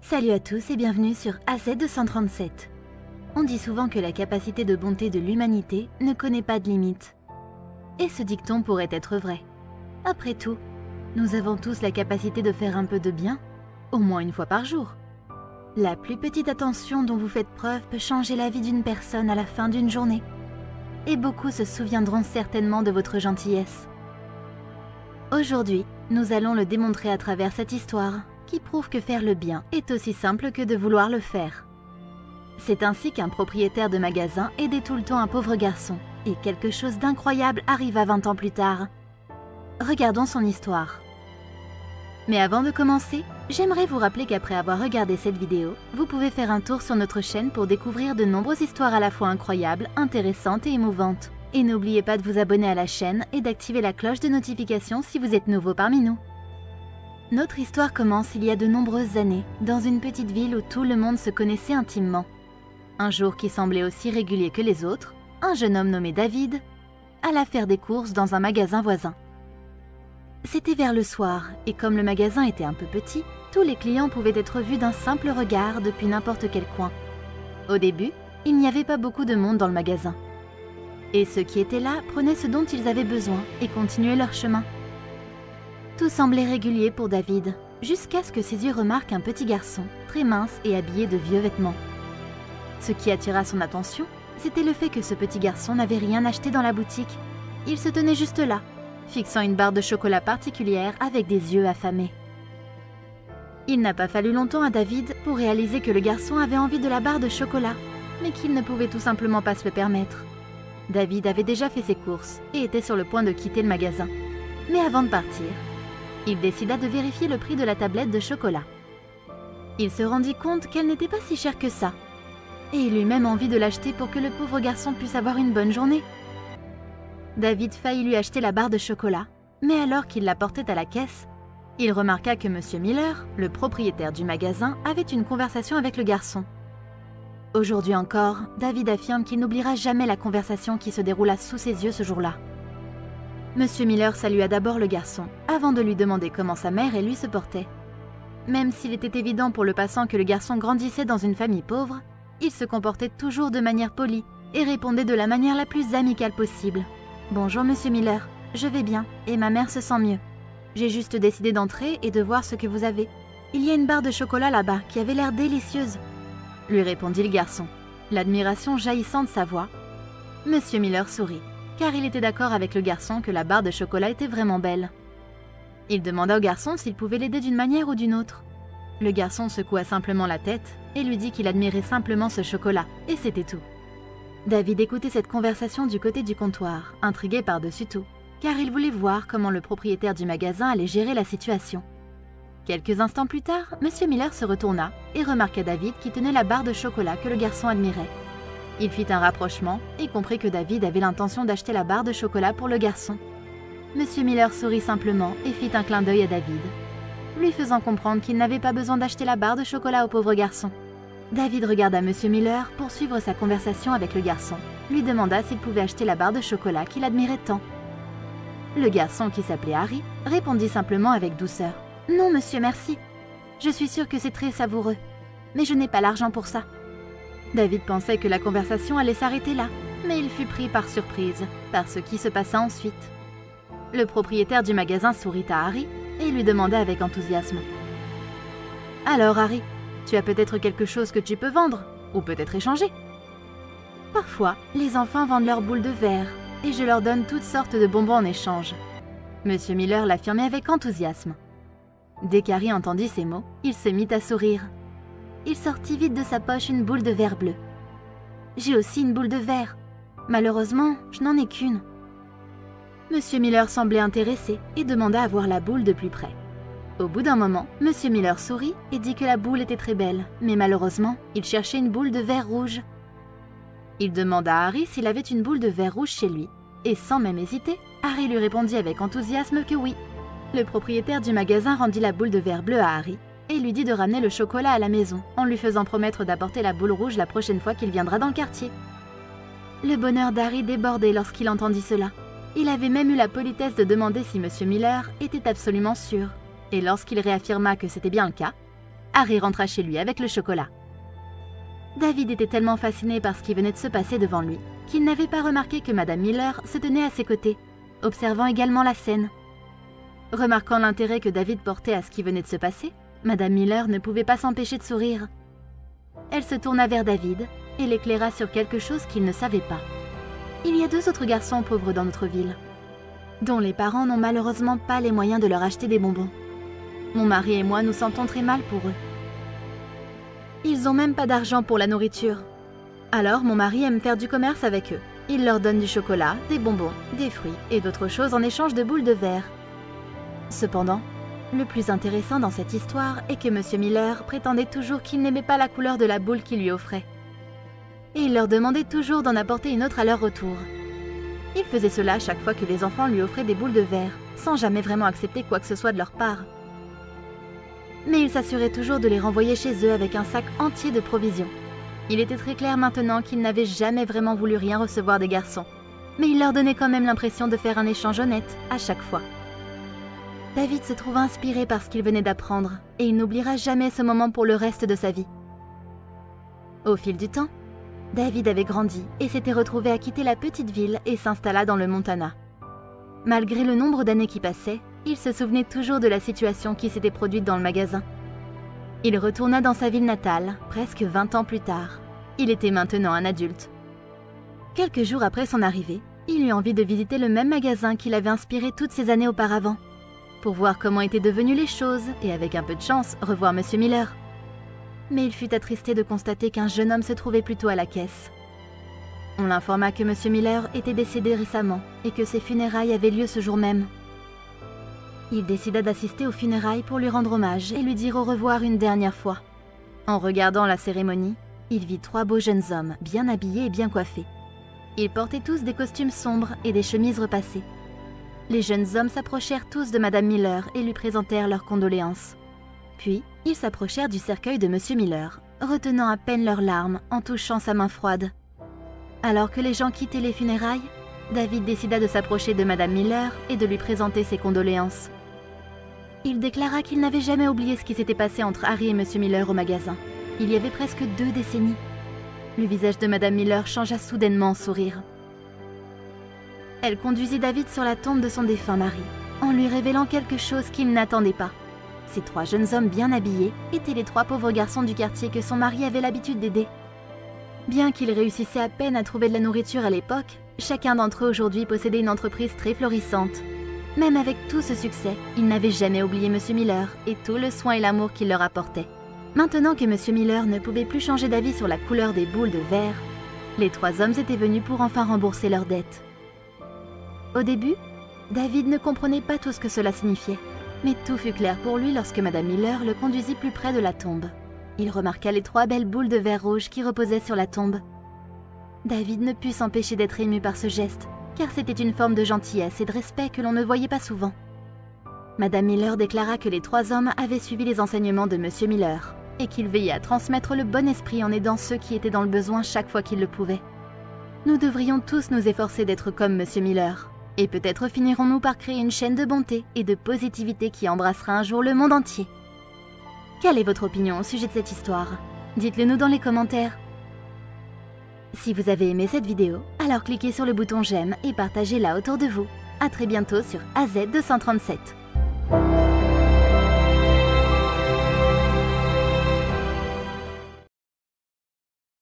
Salut à tous et bienvenue sur AZ237. On dit souvent que la capacité de bonté de l'humanité ne connaît pas de limite. Et ce dicton pourrait être vrai. Après tout, nous avons tous la capacité de faire un peu de bien, au moins une fois par jour. La plus petite attention dont vous faites preuve peut changer la vie d'une personne à la fin d'une journée. Et beaucoup se souviendront certainement de votre gentillesse. Aujourd'hui, nous allons le démontrer à travers cette histoire, qui prouve que faire le bien est aussi simple que de vouloir le faire. C'est ainsi qu'un propriétaire de magasin aidait tout le temps un pauvre garçon, et quelque chose d'incroyable arriva 20 ans plus tard. Regardons son histoire. Mais avant de commencer, j'aimerais vous rappeler qu'après avoir regardé cette vidéo, vous pouvez faire un tour sur notre chaîne pour découvrir de nombreuses histoires à la fois incroyables, intéressantes et émouvantes. Et n'oubliez pas de vous abonner à la chaîne et d'activer la cloche de notification si vous êtes nouveau parmi nous. Notre histoire commence il y a de nombreuses années, dans une petite ville où tout le monde se connaissait intimement. Un jour qui semblait aussi régulier que les autres, un jeune homme nommé David alla faire des courses dans un magasin voisin. C'était vers le soir, et comme le magasin était un peu petit, tous les clients pouvaient être vus d'un simple regard depuis n'importe quel coin. Au début, il n'y avait pas beaucoup de monde dans le magasin. Et ceux qui étaient là prenaient ce dont ils avaient besoin et continuaient leur chemin. Tout semblait régulier pour David, jusqu'à ce que ses yeux remarquent un petit garçon, très mince et habillé de vieux vêtements. Ce qui attira son attention, c'était le fait que ce petit garçon n'avait rien acheté dans la boutique. Il se tenait juste là, fixant une barre de chocolat particulière avec des yeux affamés. Il n'a pas fallu longtemps à David pour réaliser que le garçon avait envie de la barre de chocolat, mais qu'il ne pouvait tout simplement pas se le permettre. David avait déjà fait ses courses et était sur le point de quitter le magasin. Mais avant de partir, il décida de vérifier le prix de la tablette de chocolat. Il se rendit compte qu'elle n'était pas si chère que ça, et il eut même envie de l'acheter pour que le pauvre garçon puisse avoir une bonne journée. David faillit lui acheter la barre de chocolat, mais alors qu'il la portait à la caisse, il remarqua que M. Miller, le propriétaire du magasin, avait une conversation avec le garçon. Aujourd'hui encore, David affirme qu'il n'oubliera jamais la conversation qui se déroula sous ses yeux ce jour-là. Monsieur Miller salua d'abord le garçon, avant de lui demander comment sa mère et lui se portaient. Même s'il était évident pour le passant que le garçon grandissait dans une famille pauvre, il se comportait toujours de manière polie et répondait de la manière la plus amicale possible. « Bonjour Monsieur Miller, je vais bien et ma mère se sent mieux. J'ai juste décidé d'entrer et de voir ce que vous avez. Il y a une barre de chocolat là-bas qui avait l'air délicieuse. » lui répondit le garçon, l'admiration jaillissant de sa voix. Monsieur Miller sourit, car il était d'accord avec le garçon que la barre de chocolat était vraiment belle. Il demanda au garçon s'il pouvait l'aider d'une manière ou d'une autre. Le garçon secoua simplement la tête et lui dit qu'il admirait simplement ce chocolat, et c'était tout. David écoutait cette conversation du côté du comptoir, intrigué par-dessus tout, car il voulait voir comment le propriétaire du magasin allait gérer la situation. Quelques instants plus tard, M. Miller se retourna et remarqua David qui tenait la barre de chocolat que le garçon admirait. Il fit un rapprochement et comprit que David avait l'intention d'acheter la barre de chocolat pour le garçon. M. Miller sourit simplement et fit un clin d'œil à David, lui faisant comprendre qu'il n'avait pas besoin d'acheter la barre de chocolat au pauvre garçon. David regarda M. Miller poursuivre sa conversation avec le garçon, lui demanda s'il pouvait acheter la barre de chocolat qu'il admirait tant. Le garçon, qui s'appelait Harry, répondit simplement avec douceur « Non, monsieur, merci. Je suis sûr que c'est très savoureux, mais je n'ai pas l'argent pour ça. » David pensait que la conversation allait s'arrêter là, mais il fut pris par surprise par ce qui se passa ensuite. Le propriétaire du magasin sourit à Harry et lui demanda avec enthousiasme « Alors Harry, tu as peut-être quelque chose que tu peux vendre, ou peut-être échanger. Parfois, les enfants vendent leurs boules de verre, et je leur donne toutes sortes de bonbons en échange. » Monsieur Miller l'affirmait avec enthousiasme. Dès qu'Harry entendit ces mots, il se mit à sourire. Il sortit vite de sa poche une boule de verre bleu. « J'ai aussi une boule de verre. Malheureusement, je n'en ai qu'une. » Monsieur Miller semblait intéressé et demanda à voir la boule de plus près. Au bout d'un moment, Monsieur Miller sourit et dit que la boule était très belle, mais malheureusement, il cherchait une boule de verre rouge. Il demanda à Harry s'il avait une boule de verre rouge chez lui, et sans même hésiter, Harry lui répondit avec enthousiasme que oui. Le propriétaire du magasin rendit la boule de verre bleu à Harry et lui dit de ramener le chocolat à la maison, en lui faisant promettre d'apporter la boule rouge la prochaine fois qu'il viendra dans le quartier. Le bonheur d'Harry débordait lorsqu'il entendit cela. Il avait même eu la politesse de demander si M. Miller était absolument sûr. Et lorsqu'il réaffirma que c'était bien le cas, Harry rentra chez lui avec le chocolat. David était tellement fasciné par ce qui venait de se passer devant lui qu'il n'avait pas remarqué que Madame Miller se tenait à ses côtés, observant également la scène. Remarquant l'intérêt que David portait à ce qui venait de se passer, Madame Miller ne pouvait pas s'empêcher de sourire. Elle se tourna vers David et l'éclaira sur quelque chose qu'il ne savait pas. Il y a 2 autres garçons pauvres dans notre ville, dont les parents n'ont malheureusement pas les moyens de leur acheter des bonbons. Mon mari et moi nous sentons très mal pour eux. Ils n'ont même pas d'argent pour la nourriture. Alors mon mari aime faire du commerce avec eux. Il leur donne du chocolat, des bonbons, des fruits et d'autres choses en échange de boules de verre. Cependant, le plus intéressant dans cette histoire est que M. Miller prétendait toujours qu'il n'aimait pas la couleur de la boule qu'il lui offrait. Et il leur demandait toujours d'en apporter une autre à leur retour. Il faisait cela chaque fois que les enfants lui offraient des boules de verre, sans jamais vraiment accepter quoi que ce soit de leur part. Mais il s'assurait toujours de les renvoyer chez eux avec un sac entier de provisions. Il était très clair maintenant qu'il n'avait jamais vraiment voulu rien recevoir des garçons, mais il leur donnait quand même l'impression de faire un échange honnête à chaque fois. David se trouva inspiré par ce qu'il venait d'apprendre, et il n'oubliera jamais ce moment pour le reste de sa vie. Au fil du temps, David avait grandi et s'était retrouvé à quitter la petite ville et s'installa dans le Montana. Malgré le nombre d'années qui passaient, il se souvenait toujours de la situation qui s'était produite dans le magasin. Il retourna dans sa ville natale, presque 20 ans plus tard. Il était maintenant un adulte. Quelques jours après son arrivée, il eut envie de visiter le même magasin qui l'avait inspiré toutes ces années auparavant, pour voir comment étaient devenues les choses et avec un peu de chance, revoir M. Miller. Mais il fut attristé de constater qu'un jeune homme se trouvait plutôt à la caisse. On l'informa que M. Miller était décédé récemment et que ses funérailles avaient lieu ce jour même. Il décida d'assister aux funérailles pour lui rendre hommage et lui dire au revoir une dernière fois. En regardant la cérémonie, il vit 3 beaux jeunes hommes, bien habillés et bien coiffés. Ils portaient tous des costumes sombres et des chemises repassées. Les jeunes hommes s'approchèrent tous de Madame Miller et lui présentèrent leurs condoléances. Puis, ils s'approchèrent du cercueil de M. Miller, retenant à peine leurs larmes en touchant sa main froide. Alors que les gens quittaient les funérailles, David décida de s'approcher de Madame Miller et de lui présenter ses condoléances. Il déclara qu'il n'avait jamais oublié ce qui s'était passé entre Harry et M. Miller au magasin. Il y avait presque 2 décennies. Le visage de Madame Miller changea soudainement en sourire. Elle conduisit David sur la tombe de son défunt mari, en lui révélant quelque chose qu'il n'attendait pas. Ces 3 jeunes hommes bien habillés étaient les 3 pauvres garçons du quartier que son mari avait l'habitude d'aider. Bien qu'ils réussissaient à peine à trouver de la nourriture à l'époque, chacun d'entre eux aujourd'hui possédait une entreprise très florissante. Même avec tout ce succès, ils n'avaient jamais oublié M. Miller et tout le soin et l'amour qu'il leur apportait. Maintenant que M. Miller ne pouvait plus changer d'avis sur la couleur des boules de verre, les 3 hommes étaient venus pour enfin rembourser leurs dettes. Au début, David ne comprenait pas tout ce que cela signifiait, mais tout fut clair pour lui lorsque Madame Miller le conduisit plus près de la tombe. Il remarqua les 3 belles boules de verre rouge qui reposaient sur la tombe. David ne put s'empêcher d'être ému par ce geste, car c'était une forme de gentillesse et de respect que l'on ne voyait pas souvent. Madame Miller déclara que les 3 hommes avaient suivi les enseignements de M. Miller, et qu'ils veillaient à transmettre le bon esprit en aidant ceux qui étaient dans le besoin chaque fois qu'ils le pouvaient. Nous devrions tous nous efforcer d'être comme M. Miller, et peut-être finirons-nous par créer une chaîne de bonté et de positivité qui embrassera un jour le monde entier. Quelle est votre opinion au sujet de cette histoire? Dites-le nous dans les commentaires. Si vous avez aimé cette vidéo, alors cliquez sur le bouton j'aime et partagez-la autour de vous. À très bientôt sur AZ237.